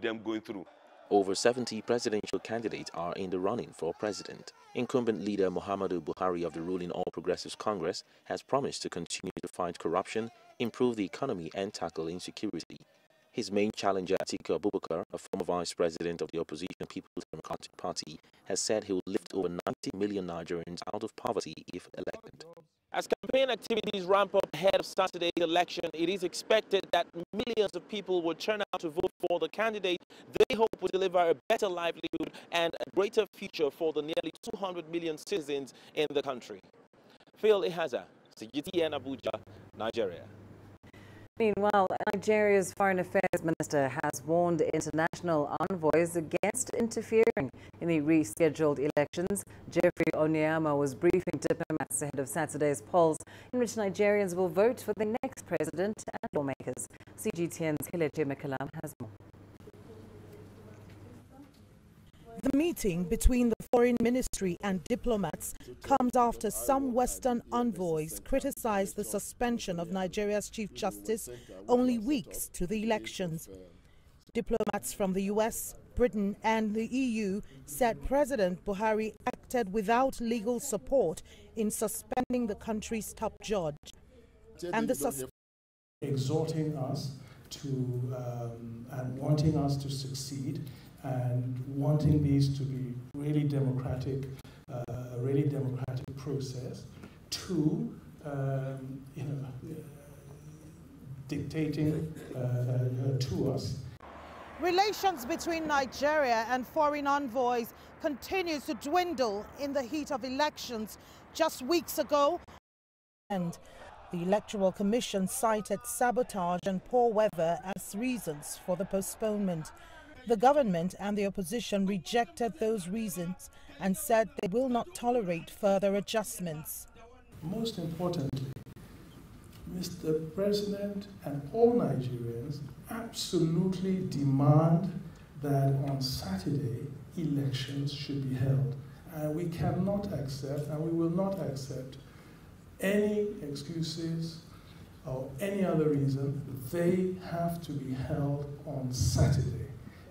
them going through. Over 70 presidential candidates are in the running for president. Incumbent leader Muhammadu Buhari of the ruling All Progressives Congress has promised to continue to fight corruption, improve the economy and tackle insecurity. His main challenger, Atiku Abubakar, a former vice president of the opposition People's Democratic Party, has said he will lift over 90 million Nigerians out of poverty if elected. As campaign activities ramp up ahead of Saturday's election, it is expected that millions of people will turn out to vote for the candidate they hope will deliver a better livelihood and a greater future for the nearly 200 million citizens in the country. Phil Ihaza, CGTN Abuja, Nigeria. Meanwhile, Nigeria's Foreign Affairs Minister has warned international envoys against interfering in the rescheduled elections. Jeffrey Onyema was briefing diplomats ahead of Saturday's polls, in which Nigerians will vote for the next president and lawmakers. CGTN's Kelechi Mekalam has more. The meeting between the Foreign Ministry and diplomats comes after some Western envoys criticized the suspension of Nigeria's Chief Justice only weeks to the elections. Diplomats from the US, Britain and the EU said President Buhari acted without legal support in suspending the country's top judge. And the exhorting us to and wanting us to succeed, and wanting these to be really democratic, a really democratic process, to dictating to us. Relations between Nigeria and foreign envoys continues to dwindle in the heat of elections. Just weeks ago, and the Electoral Commission cited sabotage and poor weather as reasons for the postponement. The government and the opposition rejected those reasons and said they will not tolerate further adjustments. Most importantly, Mr. President and all Nigerians absolutely demand that on Saturday elections should be held. And we cannot accept, and we will not accept, any excuses or any other reason. They have to be held on Saturday.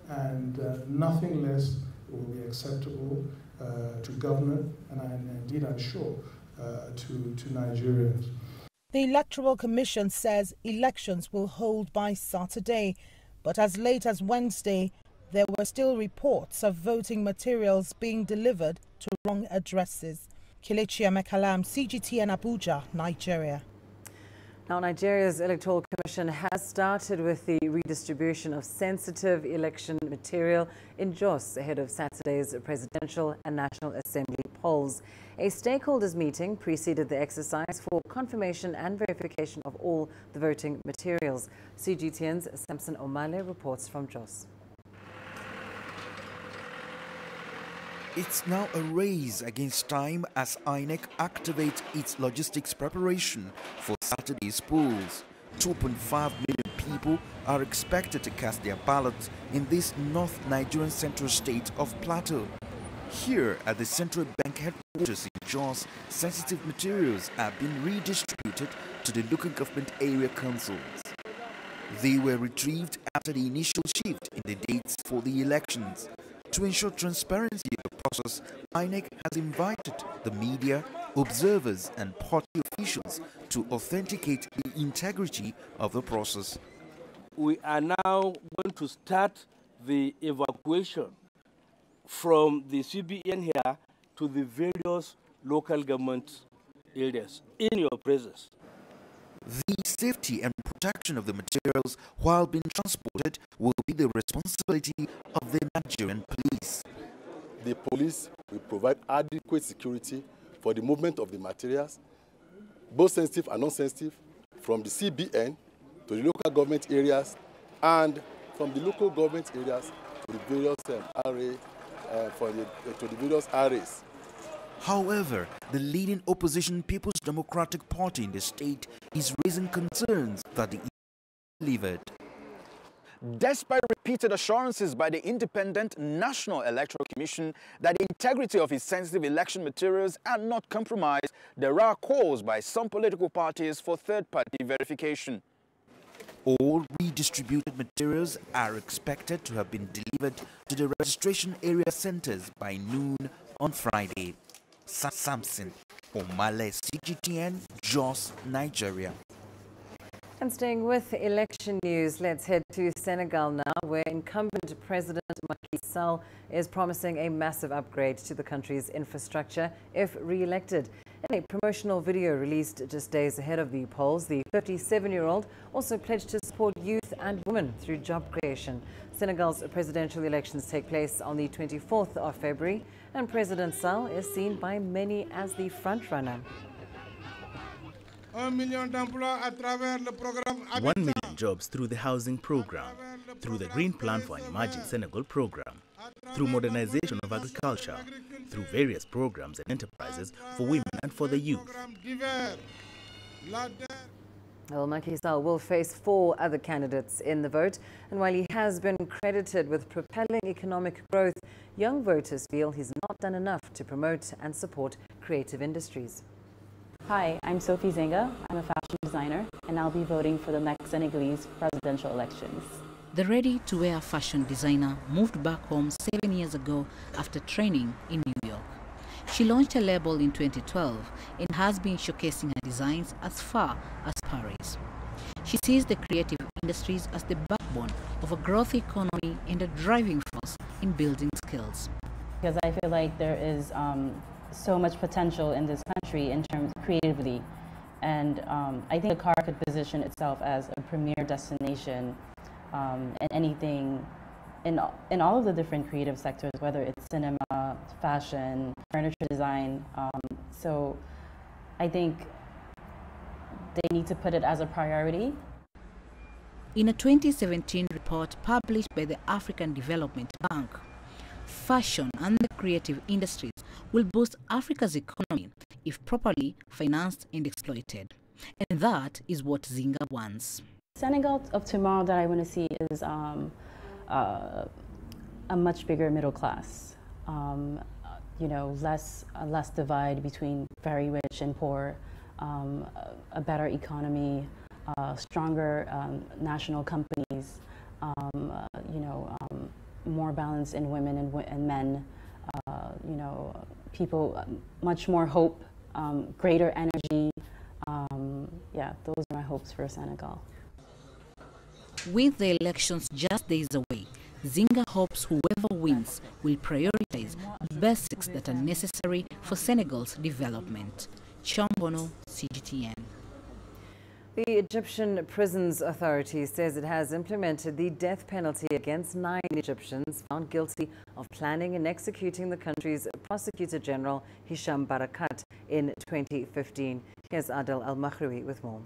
And nothing less will be acceptable to government and indeed, I'm sure, to Nigerians. The Electoral Commission says elections will hold by Saturday, but as late as Wednesday, there were still reports of voting materials being delivered to wrong addresses. Kelechi Mekalam, CGTN Abuja, Nigeria. Now, Nigeria's Electoral Commission has started with the redistribution of sensitive election material in Jos ahead of Saturday's presidential and National Assembly polls. A stakeholders meeting preceded the exercise for confirmation and verification of all the voting materials. CGTN's Samson Omale reports from Jos. It's now a race against time as INEC activates its logistics preparation for Saturday's polls. 2.5 million people are expected to cast their ballots in this North Nigerian central state of Plateau. Here at the Central Bank headquarters in Jos, sensitive materials are being redistributed to the local government area councils. They were retrieved after the initial shift in the dates for the elections. To ensure transparency of the process, INEC has invited the media, observers and party officials to authenticate the integrity of the process. We are now going to start the evacuation from the CBN here to the various local government areas in your presence. The safety and protection of the materials while being transported will be the responsibility of the Nigerian police. The police will provide adequate security for the movement of the materials, both sensitive and non-sensitive, from the CBN to the local government areas and from the local government areas to the various to the various arrays. However, the leading opposition People's Democratic Party in the state is raising concerns that the delivered. Despite repeated assurances by the Independent National Electoral Commission that the integrity of its sensitive election materials are not compromised, there are calls by some political parties for third-party verification. All redistributed materials are expected to have been delivered to the registration area centers by noon on Friday. Samson Omale, CGTN, Jos, Nigeria. And staying with election news, let's head to Senegal now, where incumbent President Macky Sall is promising a massive upgrade to the country's infrastructure if re-elected. In a promotional video released just days ahead of the polls, the 57-year-old also pledged to support youth and women through job creation. Senegal's presidential elections take place on the 24th of February, and President Sall is seen by many as the front-runner. 1 million jobs through the housing program, through the Green Plan for an Emerging Senegal program, through modernization of agriculture, through various programs and enterprises for women and for the youth. Well, Macky Sall will face 4 other candidates in the vote, and while he has been credited with propelling economic growth, young voters feel he's not done enough to promote and support creative industries. Hi, I'm Sophie Zenga. I'm a fashion designer, and I'll be voting for the next Senegalese presidential elections. The ready-to-wear fashion designer moved back home 7 years ago after training in New York. She launched a label in 2012 and has been showcasing her designs as far as Paris. She sees the creative industries as the backbone of a growth economy and a driving force in building skills. Because I feel like there is so much potential in this country in terms of creativity, and I think the car could position itself as a premier destination in anything, in all of the different creative sectors, whether it's cinema, fashion, furniture design. So I think they need to put it as a priority. In a 2017 report published by the African Development Bank, fashion and the creative industries will boost Africa's economy if properly financed and exploited. And that is what Zinga wants. Senegal of tomorrow that I want to see is a much bigger middle class. You know, less divide between very rich and poor, a better economy, stronger national companies, you know, more balance in women and men, you know, people, much more hope, greater energy. Yeah, those are my hopes for Senegal. With the elections just days away, Zinga hopes whoever wins will prioritize the basics that are necessary for Senegal's development. Chambono, CGTN. The Egyptian Prisons Authority says it has implemented the death penalty against 9 Egyptians found guilty of planning and executing the country's Prosecutor General Hisham Barakat in 2015. Here's Adel Al-Makhraoui with more.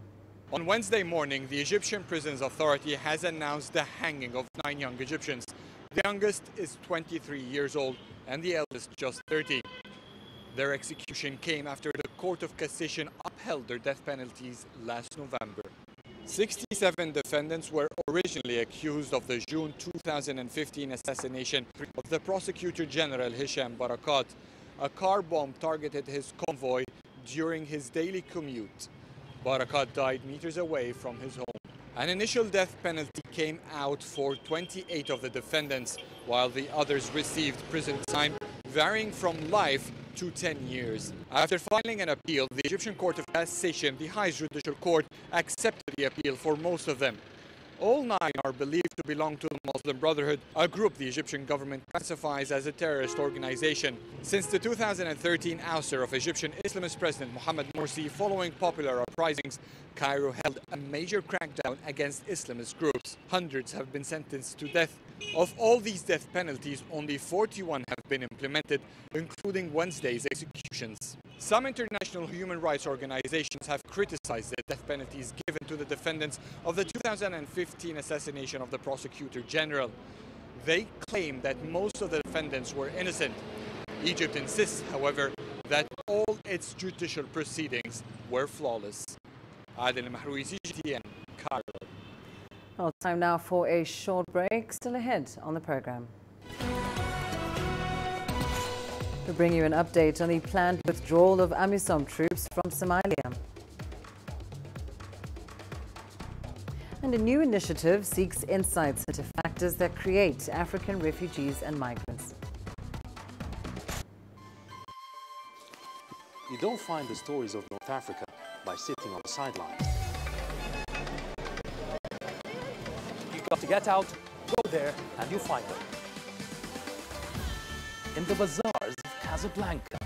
On Wednesday morning, the Egyptian Prisons Authority has announced the hanging of 9 young Egyptians. The youngest is 23 years old and the eldest just 30. Their execution came after the Court of Cassation upheld their death penalties last November. 67 defendants were originally accused of the June 2015 assassination of the Prosecutor General Hisham Barakat. A car bomb targeted his convoy during his daily commute. Barakat died meters away from his home. An initial death penalty came out for 28 of the defendants, while the others received prison time varying from life to 10 years. After filing an appeal, the Egyptian Court of Cassation, the highest judicial court, accepted the appeal for most of them. All 9 are believed to belong to the Muslim Brotherhood, a group the Egyptian government classifies as a terrorist organization. Since the 2013 ouster of Egyptian Islamist President Mohamed Morsi following popular uprisings, Cairo held a major crackdown against Islamist groups. Hundreds have been sentenced to death. Of all these death penalties, only 41 have been implemented, including Wednesday's executions. Some international human rights organizations have criticized the death penalties given to the defendants of the 2015 assassination of the Prosecutor General. They claim that most of the defendants were innocent. Egypt insists, however, that all its judicial proceedings were flawless. Adel Al-Makhraoui, CGTN, Cairo. Well, time now for a short break. Still ahead on the program. We'll bring you an update on the planned withdrawal of AMISOM troops from Somalia. And a new initiative seeks insights into factors that create African refugees and migrants. You don't find the stories of North Africa by sitting on the sidelines. You've got to get out, go there, and you'll find them. In the bazaars of Casablanca,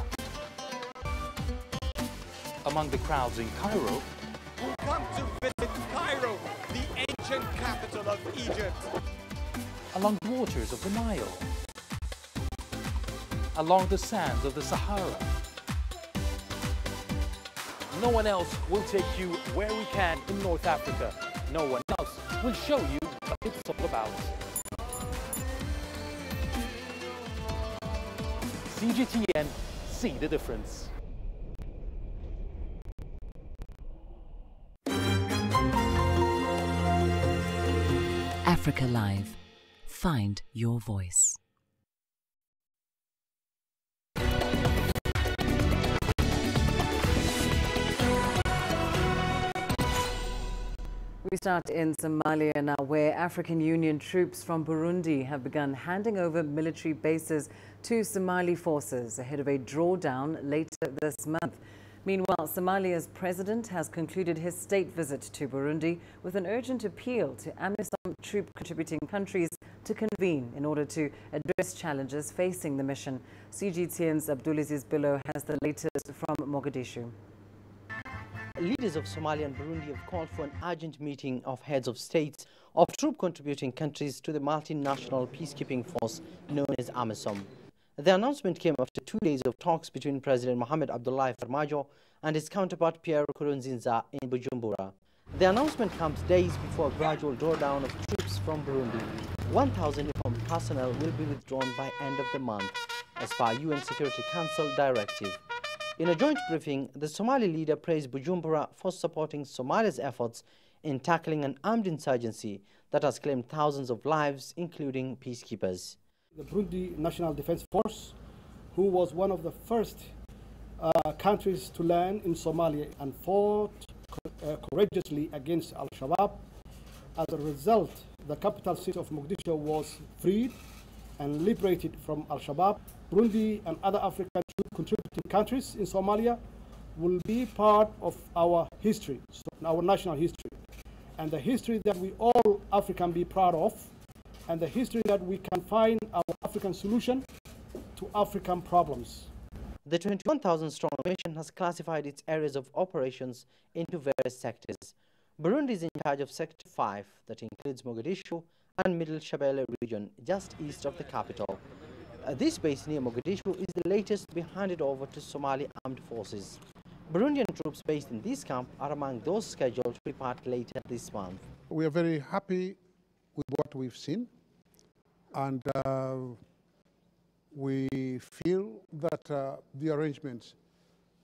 among the crowds in Cairo, Who come to visit Cairo, the ancient capital of Egypt. along the waters of the Nile, along the sands of the Sahara. No one else will take you where we can in North Africa. No one else will show you what it's all about. CGTN, see the difference. Africa Live. Find your voice. We start in Somalia now, where African Union troops from Burundi have begun handing over military bases to Somali forces ahead of a drawdown later this month. Meanwhile, Somalia's president has concluded his state visit to Burundi with an urgent appeal to AMISOM troop-contributing countries to convene in order to address challenges facing the mission. CGTN's Abdulaziz Bilo has the latest from Mogadishu. Leaders of Somalia and Burundi have called for an urgent meeting of heads of states of troop-contributing countries to the multinational peacekeeping force known as AMISOM. The announcement came after 2 days of talks between President Mohamed Abdullahi Farmajo and his counterpart Pierre Nkurunziza in Bujumbura. The announcement comes days before a gradual drawdown of troops from Burundi. 1,000 uniformed personnel will be withdrawn by end of the month, as per UN Security Council directive. In a joint briefing, the Somali leader praised Bujumbura for supporting Somalia's efforts in tackling an armed insurgency that has claimed thousands of lives, including peacekeepers. The Burundi National Defense Force, who was one of the first countries to land in Somalia and fought courageously against Al-Shabaab. As a result, the capital city of Mogadishu was freed and liberated from Al-Shabaab. Burundi and other African contributing countries in Somalia will be part of our history, our national history, and the history that we all African be proud of, and the history that we can find our African solution to African problems. The 21,000-strong mission has classified its areas of operations into various sectors. Burundi is in charge of Sector 5, that includes Mogadishu and Middle Shabelle region, just east of the capital. This base near Mogadishu is the latest to be handed over to Somali armed forces. Burundian troops based in this camp are among those scheduled to depart later this month. We are very happy with what we've seen, and we feel that the arrangements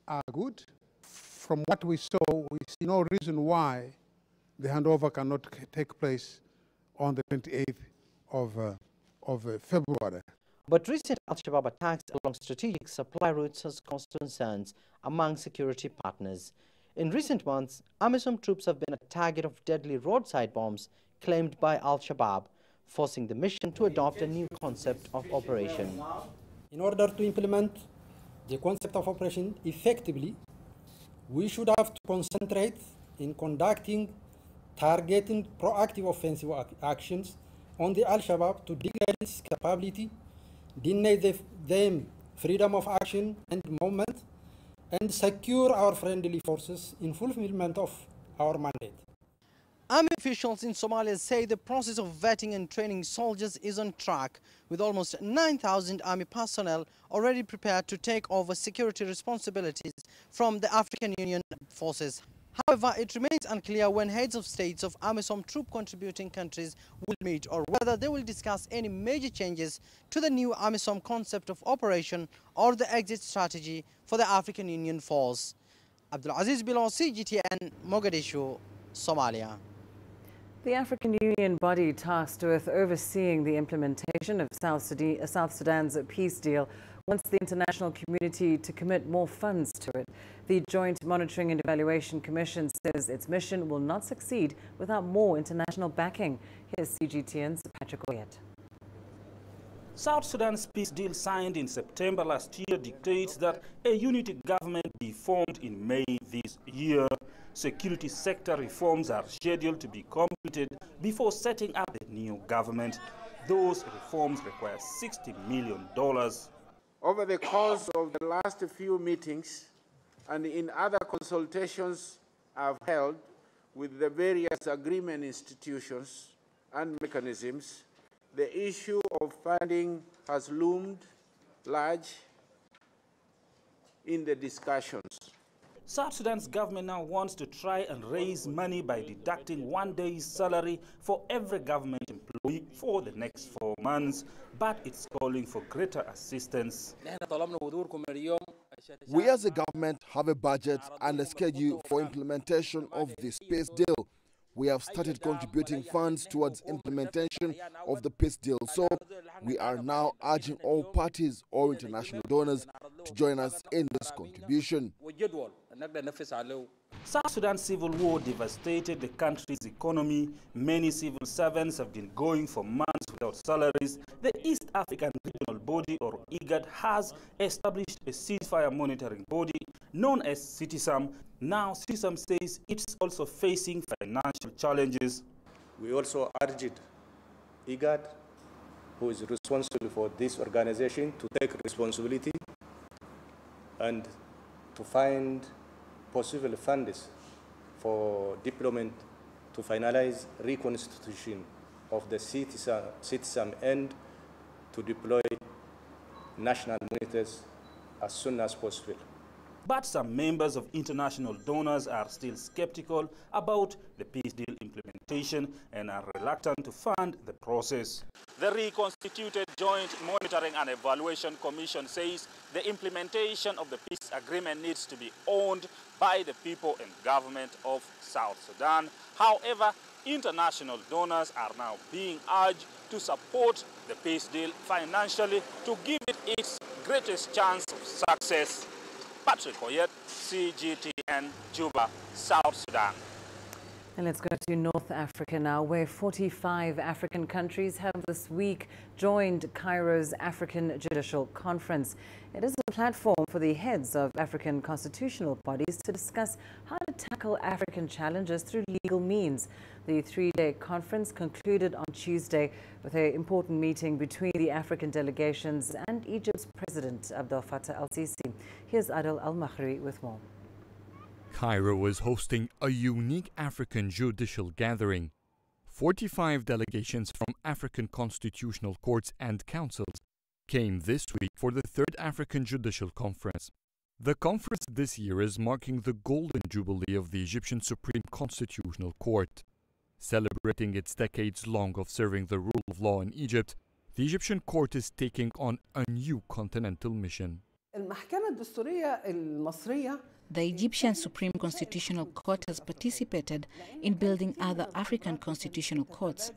are good. From what we saw, we see no reason why the handover cannot take place on the 28th of February. But recent Al-Shabaab attacks along strategic supply routes has caused concerns among security partners. In recent months, AMISOM troops have been a target of deadly roadside bombs claimed by Al-Shabaab, forcing the mission to adopt a new concept of operation. In order to implement the concept of operation effectively, we should have to concentrate in conducting targeting proactive offensive actions on the Al-Shabaab to degrade its capability, deny them freedom of action and movement, and secure our friendly forces in fulfillment of our mandate. Army officials in Somalia say the process of vetting and training soldiers is on track, with almost 9,000 army personnel already prepared to take over security responsibilities from the African Union forces. However, it remains unclear when heads of states of AMISOM troop-contributing countries will meet, or whether they will discuss any major changes to the new AMISOM concept of operation or the exit strategy for the African Union force. Abdulaziz Bilo, CGTN, Mogadishu, Somalia. The African Union body tasked with overseeing the implementation of South Sudan's peace deal wants the international community to commit more funds to it. The Joint Monitoring and Evaluation Commission says its mission will not succeed without more international backing. Here's CGTN's Patrick Oyet. South Sudan's peace deal signed in September last year dictates that a unity government be formed in May this year. Security sector reforms are scheduled to be completed before setting up the new government. Those reforms require $60 million. Over the course of the last few meetings and in other consultations I've held with the various agreement institutions and mechanisms, the issue of funding has loomed large in the discussions. South Sudan's government now wants to try and raise money by deducting 1 day's salary for every government employee for the next 4 months, but it's calling for greater assistance. We as a government have a budget and a schedule for implementation of this peace deal. We have started contributing funds towards implementation of the peace deal, so we are now urging all parties or international donors to join us in this contribution. South Sudan's civil war devastated the country's economy. Many civil servants have been going for months without salaries. The East African Regional Body, or IGAD, has established a ceasefire monitoring body known as CITISAM. Now, CITISAM says it's also facing financial challenges. We also urged IGAD, who is responsible for this organization, to take responsibility and to find possible funds for deployment to finalize reconstitution of the CITISAM and to deploy national monitors as soon as possible. But some members of international donors are still skeptical about the peace deal implementation and are reluctant to fund the process. The reconstituted Joint Monitoring and Evaluation Commission says the implementation of the peace agreement needs to be owned by the people and government of South Sudan. However, international donors are now being urged to support the peace deal financially to give it its greatest chance of success. Patrick Oyet, CGTN, Juba, South Sudan. And let's go to North Africa now, where 45 African countries have this week joined Cairo's African Judicial Conference. It is a platform for the heads of African constitutional bodies to discuss how to tackle African challenges through legal means. The three-day conference concluded on Tuesday with an important meeting between the African delegations and Egypt's President Abdel Fattah al-Sisi. Here's Adel Al-Mahri with more. Cairo is hosting a unique African judicial gathering. 45 delegations from African constitutional courts and councils came this week for the third African Judicial Conference. The conference this year is marking the golden jubilee of the Egyptian Supreme Constitutional Court. Celebrating its decades long of serving the rule of law in Egypt, the Egyptian court is taking on a new continental mission. The Egyptian Supreme Constitutional Court has participated in building other African constitutional courts.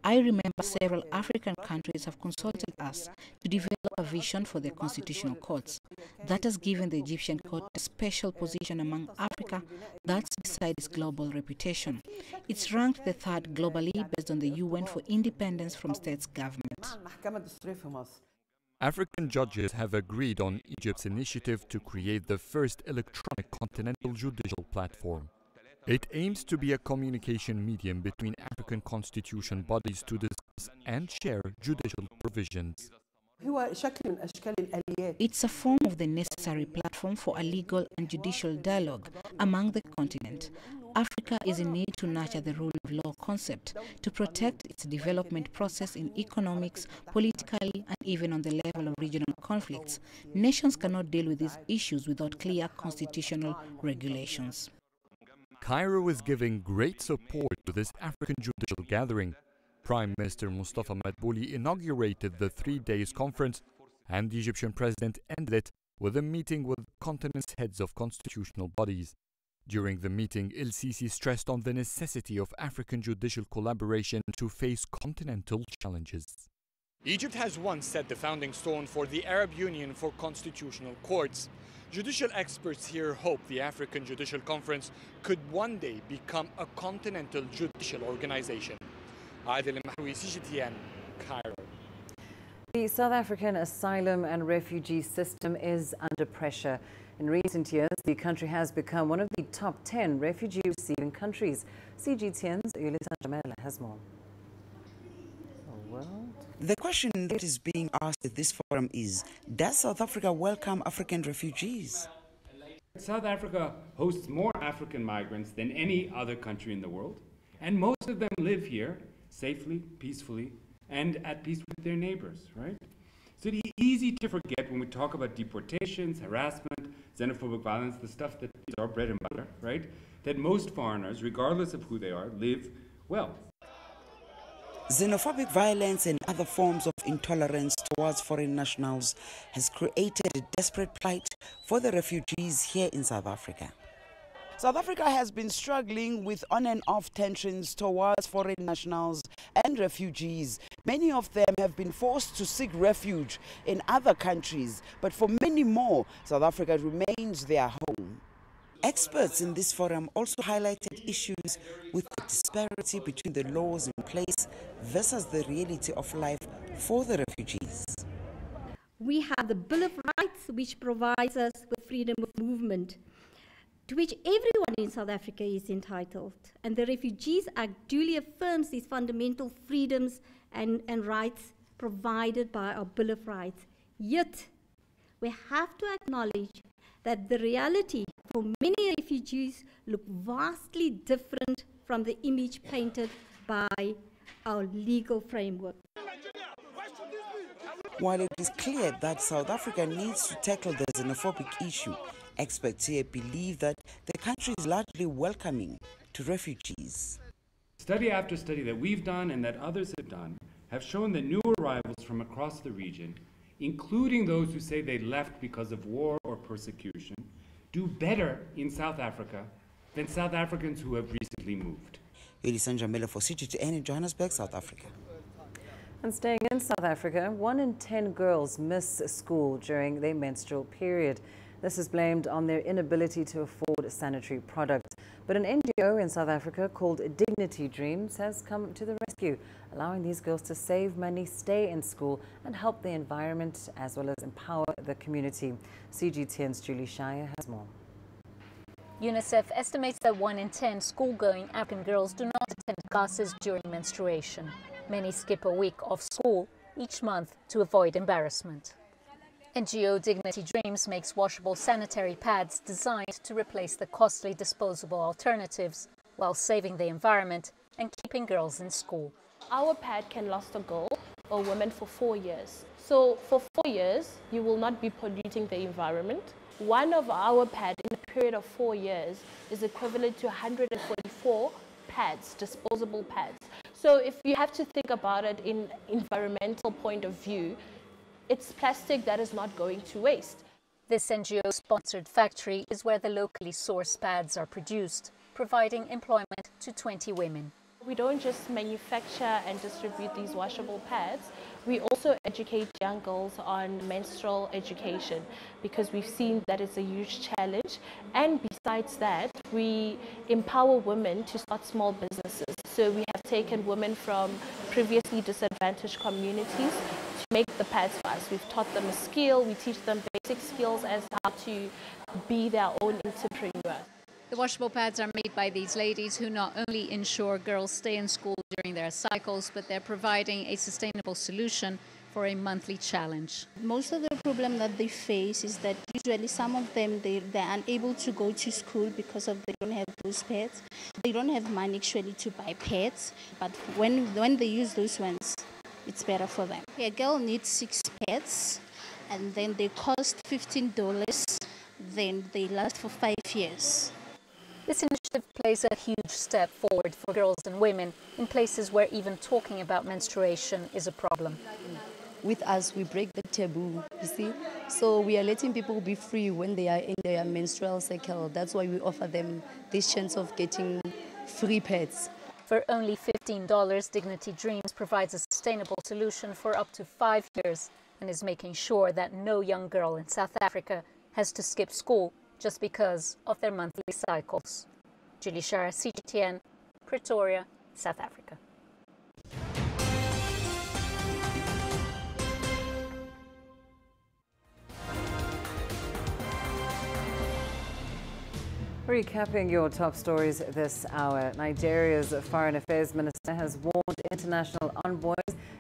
I remember several African countries have consulted us to develop a vision for their constitutional courts. That has given the Egyptian court a special position among Africa that's beside its global reputation. It's ranked the third globally based on the UN for independence from states' government. African judges have agreed on Egypt's initiative to create the first electronic continental judicial platform. It aims to be a communication medium between African constitution bodies to discuss and share judicial provisions. It's a form of the necessary platform for a legal and judicial dialogue among the continent. Africa is in need to nurture the rule of law concept to protect its development process in economics, politically, and even on the level of regional conflicts. Nations cannot deal with these issues without clear constitutional regulations. Cairo is giving great support to this African judicial gathering. Prime Minister Mustafa Madbouli inaugurated the 3 days conference, and the Egyptian president ended it with a meeting with continent's heads of constitutional bodies. During the meeting, El-Sisi stressed on the necessity of African judicial collaboration to face continental challenges. Egypt has once set the founding stone for the Arab Union for Constitutional Courts. Judicial experts here hope the African Judicial Conference could one day become a continental judicial organization. Adil Mahwi, CGTN, Cairo. The South African asylum and refugee system is under pressure. In recent years, the country has become one of the top 10 refugee-receiving countries. CGTN's Bulletin has more. The question that is being asked at this forum is, does South Africa welcome African refugees? South Africa hosts more African migrants than any other country in the world, and most of them live here safely, peacefully, and at peace with their neighbors, right? So it's easy to forget when we talk about deportations, harassment, xenophobic violence, the stuff that is our bread and butter, right? That most foreigners, regardless of who they are, live well. Xenophobic violence and other forms of intolerance towards foreign nationals has created a desperate plight for the refugees here in South Africa. South Africa has been struggling with on and off tensions towards foreign nationals and refugees. Many of them have been forced to seek refuge in other countries, but for many more, South Africa remains their home. Experts in this forum also highlighted issues with the disparity between the laws in place versus the reality of life for the refugees. We have the Bill of Rights, which provides us with freedom of movement, to which everyone in South Africa is entitled. And the Refugees Act duly affirms these fundamental freedoms and rights provided by our Bill of Rights. Yet, we have to acknowledge that the reality for many refugees look vastly different from the image painted by our legal framework. While it is clear that South Africa needs to tackle the xenophobic issue, experts here believe that the country is largely welcoming to refugees. Study after study that we've done and that others have done have shown that new arrivals from across the region, including those who say they left because of war or persecution, do better in South Africa than South Africans who have recently moved. Elisandra Miller for CGTN in Johannesburg, South Africa. And staying in South Africa, 1 in 10 girls miss school during their menstrual period. This is blamed on their inability to afford sanitary products. But an NGO in South Africa called Dignity Dreams has come to the rescue, allowing these girls to save money, stay in school, and help the environment as well as empower the community. CGTN's Julie Shire has more. UNICEF estimates that 1 in 10 school-going African girls do not attend classes during menstruation. Many skip a week off school each month to avoid embarrassment. NGO Dignity Dreams makes washable sanitary pads designed to replace the costly disposable alternatives while saving the environment and keeping girls in school. Our pad can last a girl or woman for 4 years. So for 4 years, you will not be polluting the environment. One of our pads in a period of 4 years is equivalent to 144 pads, disposable pads. So if you have to think about it in environmental point of view, it's plastic that is not going to waste. This NGO-sponsored factory is where the locally sourced pads are produced, providing employment to 20 women. We don't just manufacture and distribute these washable pads, we also educate young girls on menstrual education because we've seen that it's a huge challenge. And besides that, we empower women to start small businesses. So we have taken women from previously disadvantaged communities to make the pads for us. We've taught them a skill, we teach them basic skills as how to be their own entrepreneur. The washable pads are made by these ladies who not only ensure girls stay in school during their cycles, but they're providing a sustainable solution for a monthly challenge. Most of the problem that they face is that usually some of them, they're unable to go to school because of they don't have those pads. They don't have money actually to buy pads, but when they use those ones, it's better for them. A girl needs 6 pads, and then they cost $15, then they last for 5 years. This initiative plays a huge step forward for girls and women in places where even talking about menstruation is a problem. with us, we break the taboo, you see. So we are letting people be free when they are in their menstrual cycle. That's why we offer them this chance of getting free pads. For only $15, Dignity Dreams provides a sustainable solution for up to 5 years and is making sure that no young girl in South Africa has to skip school just because of their monthly cycles. Julie Shara, CGTN, Pretoria, South Africa. Recapping your top stories this hour, Nigeria's Foreign Affairs Minister has warned international envoys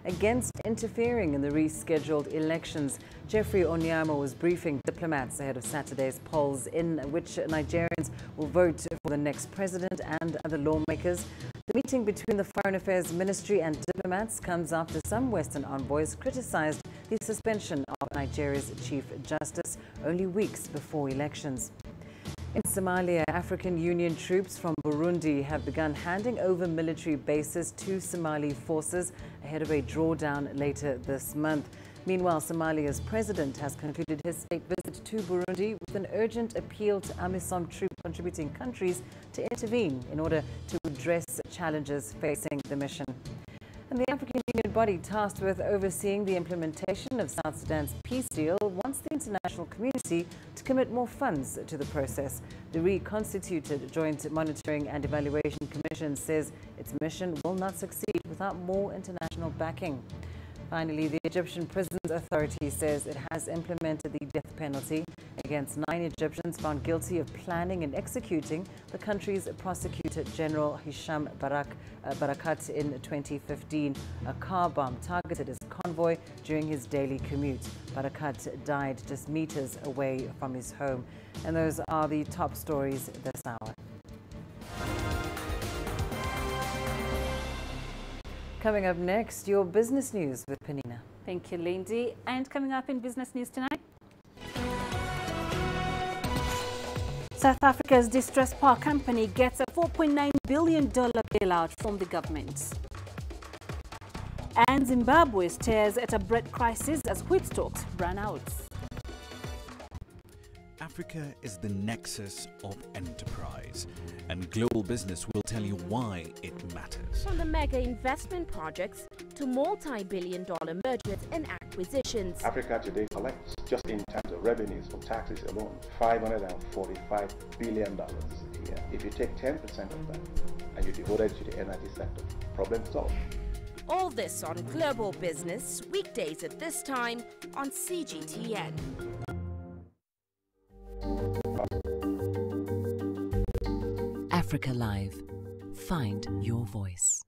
against interfering in the rescheduled elections. Jeffrey Onyama was briefing diplomats ahead of Saturday's polls in which Nigerians will vote for the next president and other lawmakers. The meeting between the Foreign Affairs Ministry and diplomats comes after some Western envoys criticized the suspension of Nigeria's Chief Justice only weeks before elections. In Somalia, African Union troops from Burundi have begun handing over military bases to Somali forces ahead of a drawdown later this month. Meanwhile, Somalia's president has concluded his state visit to Burundi with an urgent appeal to AMISOM troop contributing countries to intervene in order to address challenges facing the mission. And the African Union body tasked with overseeing the implementation of South Sudan's peace deal wants the international community to commit more funds to the process. The reconstituted Joint Monitoring and Evaluation Commission says its mission will not succeed without more international backing. Finally, the Egyptian Prisons Authority says it has implemented the death penalty against 9 Egyptians found guilty of planning and executing the country's Prosecutor General Hisham Barakat in 2015. A car bomb targeted his convoy during his daily commute. Barakat died just meters away from his home. And those are the top stories this hour. Coming up next, your business news with Penina. Thank you, Lindy. And coming up in business news tonight, South Africa's distressed power company gets a $4.9 billion bailout from the government. And Zimbabwe stares at a bread crisis as wheat stocks run out. Africa is the nexus of enterprise, and global business will tell you why it matters. From the mega investment projects to multi-billion-dollar mergers and acquisitions. Africa today collects, just in terms of revenues from taxes alone, $545 billion a year. If you take 10% of that and you devote it to the energy sector, problem solved. All this on Global Business, weekdays at this time on CGTN. Africa Live. Find your voice.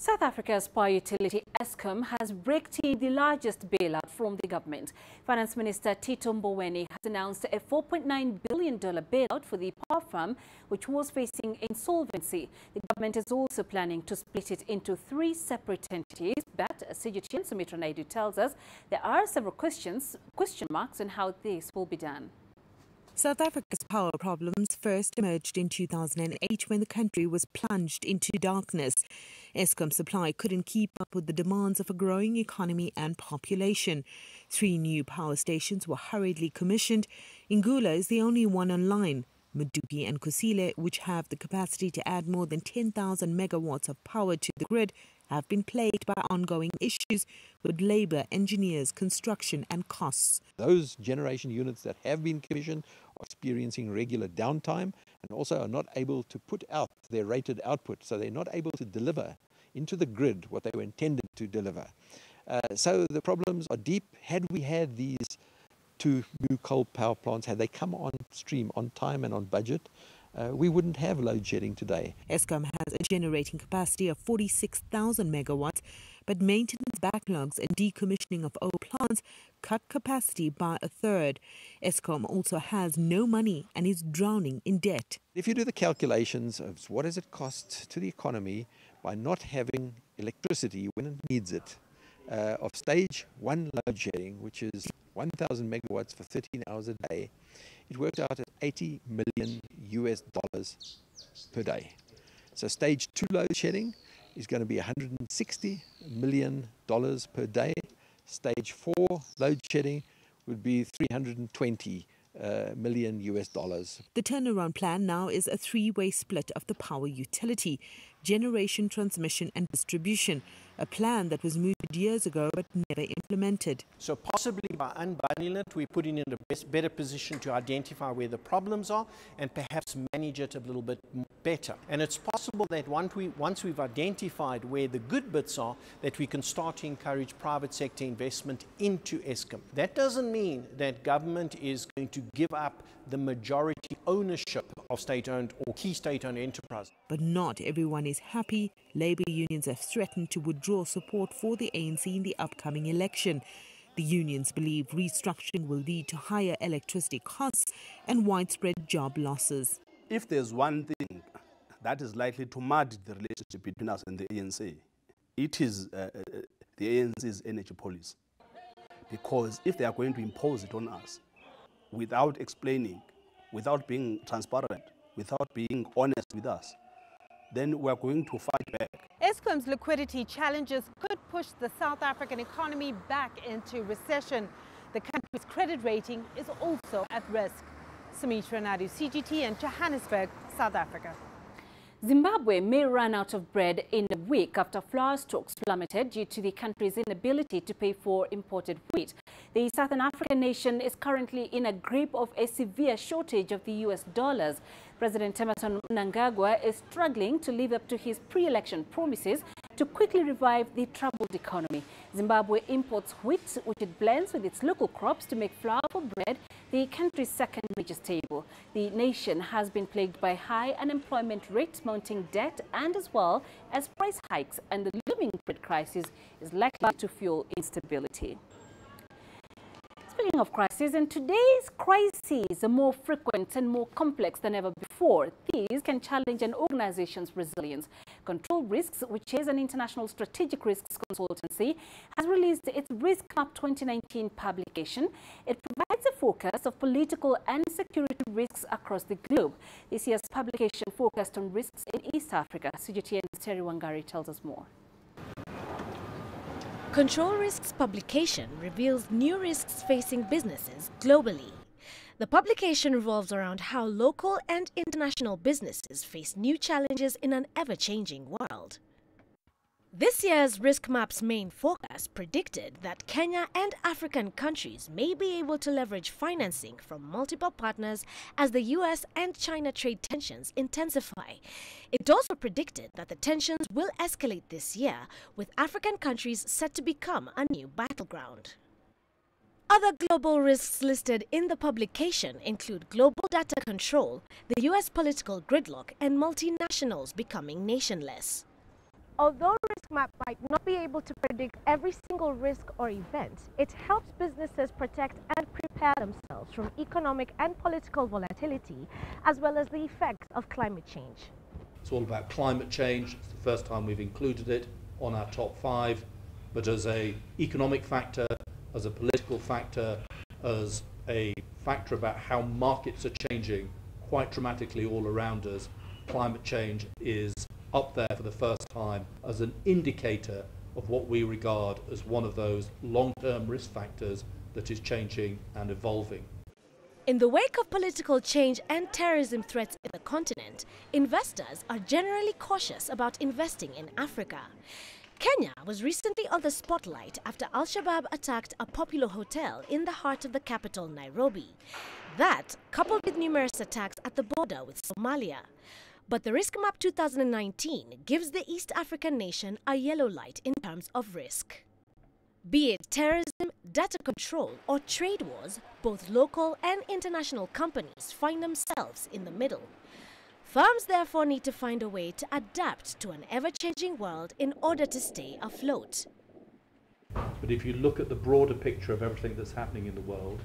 South Africa's power utility Eskom has raked in the largest bailout from the government. Finance Minister Tito Mboweni has announced a $4.9 billion bailout for the power firm, which was facing insolvency. The government is also planning to split it into 3 separate entities, but CGTN Sumitra Naidu tells us there are several question marks on how this will be done. South Africa's power problems first emerged in 2008 when the country was plunged into darkness. Eskom supply couldn't keep up with the demands of a growing economy and population. 3 new power stations were hurriedly commissioned. Ingula is the only one online. Medupi and Kusile, which have the capacity to add more than 10,000 megawatts of power to the grid, have been plagued by ongoing issues with labour, engineers, construction and costs. Those generation units that have been commissioned are experiencing regular downtime and also are not able to put out their rated output, so they're not able to deliver into the grid what they were intended to deliver. So the problems are deep. Had we had these 2 new coal power plants, had they come on stream on time and on budget, we wouldn't have load shedding today. Eskom has a generating capacity of 46,000 megawatts, but maintenance backlogs and decommissioning of old plants cut capacity by a third. Eskom also has no money and is drowning in debt. If you do the calculations of what does it cost to the economy by not having electricity when it needs it, of stage 1 load shedding, which is 1,000 megawatts for 13 hours a day, it works out at $80 million per day. So stage 2 load shedding is going to be $160 million per day. Stage 4 load shedding would be $320 million. The turnaround plan now is a three-way split of the power utility: generation, transmission and distribution, a plan that was mooted years ago but never implemented. So possibly by unbundling it, we're putting in a better position to identify where the problems are and perhaps manage it a little bit better. And it's possible that once we've identified where the good bits are, that we can start to encourage private sector investment into Eskom. That doesn't mean that government is going to give up the majority ownership of state-owned or key state-owned enterprise. But not everyone is happy. Labour unions have threatened to withdraw support for the ANC in the upcoming election. The unions believe restructuring will lead to higher electricity costs and widespread job losses. If there's one thing that is likely to mud the relationship between us and the ANC, it is the ANC's energy policy. Because if they are going to impose it on us without explaining, without being transparent, without being honest with us, then we are going to fight back. Eskom's liquidity challenges could push the South African economy back into recession. The country's credit rating is also at risk. Sumitra Naidu, CGTN, Johannesburg, South Africa. Zimbabwe may run out of bread in a week after flour stocks plummeted due to the country's inability to pay for imported wheat. The Southern African nation is currently in a grip of a severe shortage of the US dollars. President Emmerson Mnangagwa is struggling to live up to his pre-election promises to quickly revive the troubled economy. Zimbabwe imports wheat, which it blends with its local crops to make flour for bread, the country's second major staple. The nation has been plagued by high unemployment rate, mounting debt, and as well as price hikes, and the looming bread crisis is likely to fuel instability. Speaking of crises, and today's crises are more frequent and more complex than ever before. These can challenge an organization's resilience. Control Risks, which is an international strategic risks consultancy, has released its Risk Map 2019 publication. It provides a focus of political and security risks across the globe. This year's publication focused on risks in East Africa. CGTN's Terry Wangari tells us more. Control Risks publication reveals new risks facing businesses globally. The publication revolves around how local and international businesses face new challenges in an ever-changing world. This year's Risk Map's main focus predicted that Kenya and African countries may be able to leverage financing from multiple partners as the US and China trade tensions intensify. It also predicted that the tensions will escalate this year, with African countries set to become a new battleground. Other global risks listed in the publication include global data control, the US political gridlock, and multinationals becoming nationless. Although Risk Map might not be able to predict every single risk or event, it helps businesses protect and prepare themselves from economic and political volatility, as well as the effects of climate change. It's all about climate change. It's the first time we've included it on our top 5, but as an economic factor, as a political factor, as a factor about how markets are changing quite dramatically all around us, climate change is up there for the first time as an indicator of what we regard as one of those long-term risk factors that is changing and evolving. In the wake of political change and terrorism threats in the continent, investors are generally cautious about investing in Africa. Kenya was recently on the spotlight after Al-Shabaab attacked a popular hotel in the heart of the capital, Nairobi. That, coupled with numerous attacks at the border with Somalia. But the Risk Map 2019 gives the East African nation a yellow light in terms of risk. Be it terrorism, data control, or trade wars, both local and international companies find themselves in the middle. Firms therefore need to find a way to adapt to an ever-changing world in order to stay afloat. But if you look at the broader picture of everything that's happening in the world,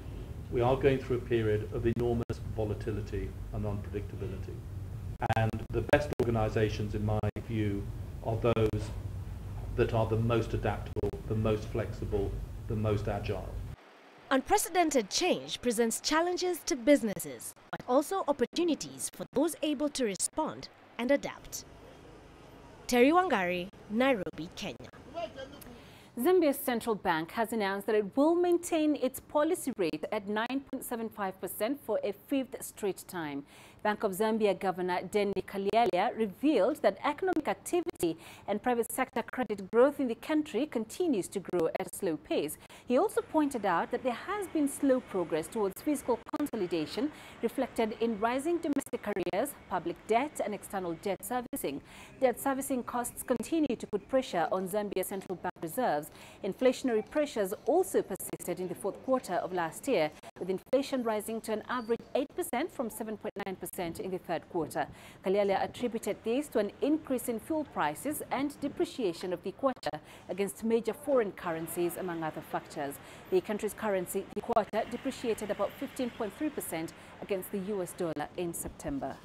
we are going through a period of enormous volatility and unpredictability. And the best organisations, in my view, are those that are the most adaptable, the most flexible, the most agile. Unprecedented change presents challenges to businesses, but also opportunities for those able to respond and adapt. Terry Wangari, Nairobi, Kenya. Zambia's central bank has announced that it will maintain its policy rate at 9.75% for a fifth straight time. Bank of Zambia Governor Denny Kalialia revealed that economic activity and private sector credit growth in the country continues to grow at a slow pace. He also pointed out that there has been slow progress towards fiscal consolidation, reflected in rising domestic arrears, public debt and external debt servicing. Debt servicing costs continue to put pressure on Zambia's central bank reserves. Inflationary pressures also persisted in the fourth quarter of last year, with inflation rising to an average 8% from 7.9% in the third quarter. Kalialia attributed this to an increase in fuel prices and depreciation of the kwacha against major foreign currencies, among other factors. The country's currency, the kwacha, depreciated about 15.3% against the US dollar in September.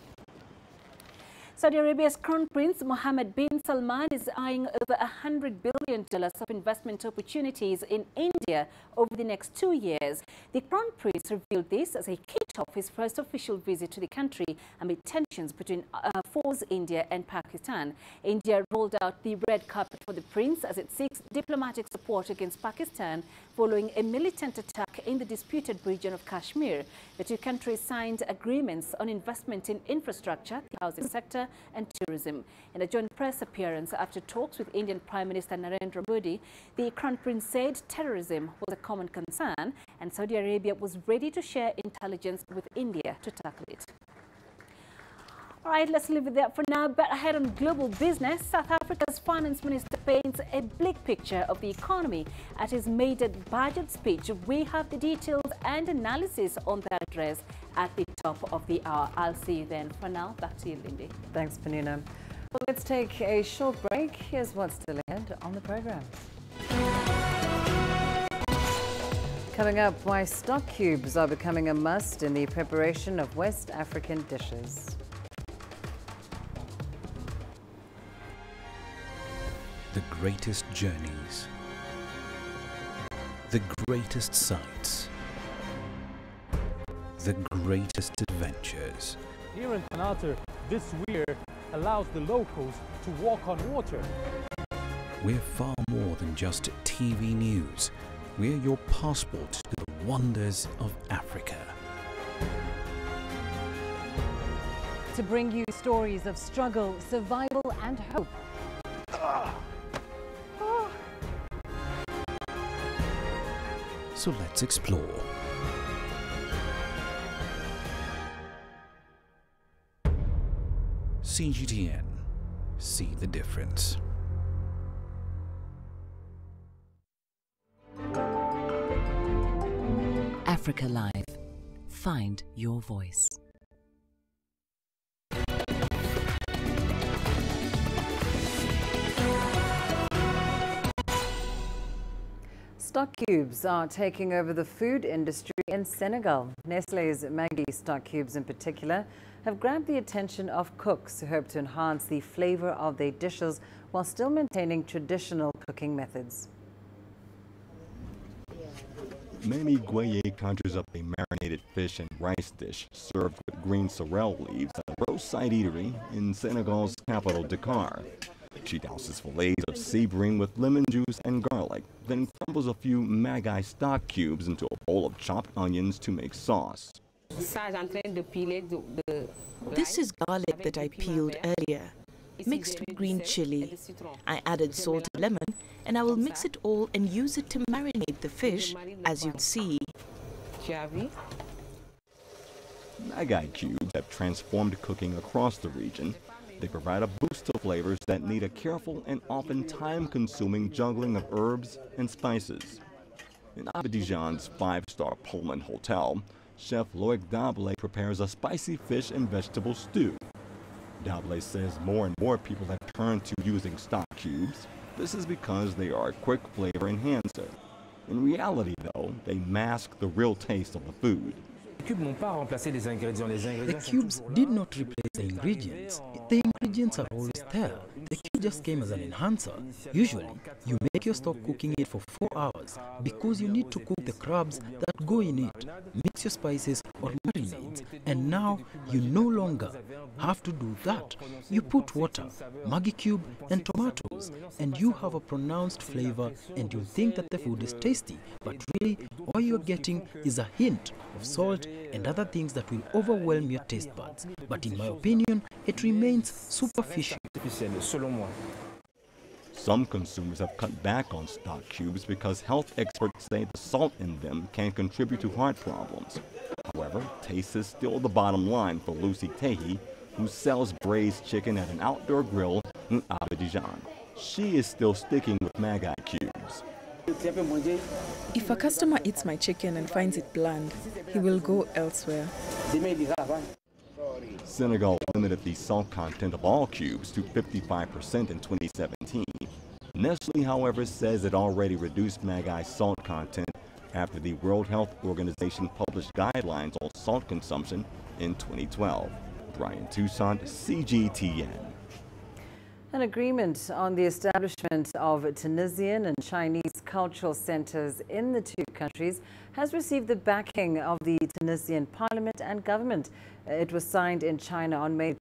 Saudi Arabia's Crown Prince Mohammed bin Salman is eyeing over $100 billion of investment opportunities in India over the next 2 years. The Crown Prince revealed this as he kicked off his first official visit to the country amid tensions between forces India and Pakistan. India rolled out the red carpet for the prince as it seeks diplomatic support against Pakistan following a militant attack in the disputed region of Kashmir. The two countries signed agreements on investment in infrastructure, the housing sector and tourism. In a joint press appearance after talks with Indian Prime Minister Narendra Modi, the Crown Prince said terrorism was a common concern and Saudi Arabia was ready to share intelligence with India to tackle it. All right, let's leave it there for now. But ahead on global business, South Africa's finance minister paints a bleak picture of the economy at his maiden budget speech. We have the details and analysis on that address at the top of the hour. I'll see you then. For now, back to you, Lindy. Thanks, Panina. Well, let's take a short break. Here's what's still ahead on the program. Coming up, why stock cubes are becoming a must in the preparation of West African dishes. The greatest journeys, the greatest sights, the greatest adventures. Here in Panata, this weir allows the locals to walk on water. We're far more than just TV news. We're your passport to the wonders of Africa. To bring you stories of struggle, survival and hope. So let's explore. CGTN. See the difference. Africa Live. Find your voice. Stock cubes are taking over the food industry in Senegal. Nestlé's Maggi stock cubes in particular have grabbed the attention of cooks who hope to enhance the flavor of their dishes while still maintaining traditional cooking methods. Many Gueye conjures up a marinated fish and rice dish served with green sorrel leaves at a roadside eatery in Senegal's capital, Dakar. She douses fillets of sea bream with lemon juice and garlic, then crumbles a few Maggi stock cubes into a bowl of chopped onions to make sauce. This is garlic that I peeled earlier, mixed with green chili. I added salt and lemon, and I will mix it all and use it to marinate the fish, as you can see. Maggi cubes have transformed cooking across the region. They provide a boost of flavors that need a careful and often time-consuming juggling of herbs and spices. In Abidjan's five-star Pullman Hotel, Chef Loic Dable prepares a spicy fish and vegetable stew. Dable says more and more people have turned to using stock cubes. This is because they are a quick flavor enhancer. In reality, though, they mask the real taste of the food. The cubes did not replace the ingredients. The ingredients are always there. The cube just came as an enhancer. Usually, you make your stock cooking it for 4 hours because you need to cook the crabs that go in it, mix your spices or marinades, and now you no longer have to do that. You put water, Maggi cube and tomatoes, and you have a pronounced flavor and you think that the food is tasty, but really all you're getting is a hint of salt and other things that will overwhelm your taste buds. But in my opinion, it remains superficial. Some consumers have cut back on stock cubes because health experts say the salt in them can contribute to heart problems. However, taste is still the bottom line for Lucy Tehi, who sells braised chicken at an outdoor grill in Abidjan. She is still sticking with Maggi cubes. If a customer eats my chicken and finds it bland, he will go elsewhere. Senegal limited the salt content of all cubes to 55% in 2017. Nestle, however, says it already reduced Maggi's salt content after the World Health Organization published guidelines on salt consumption in 2012. Brian Toussaint, CGTN. An agreement on the establishment of Tunisian and Chinese cultural centers in the two countries has received the backing of the Tunisian parliament and government. It was signed in China on May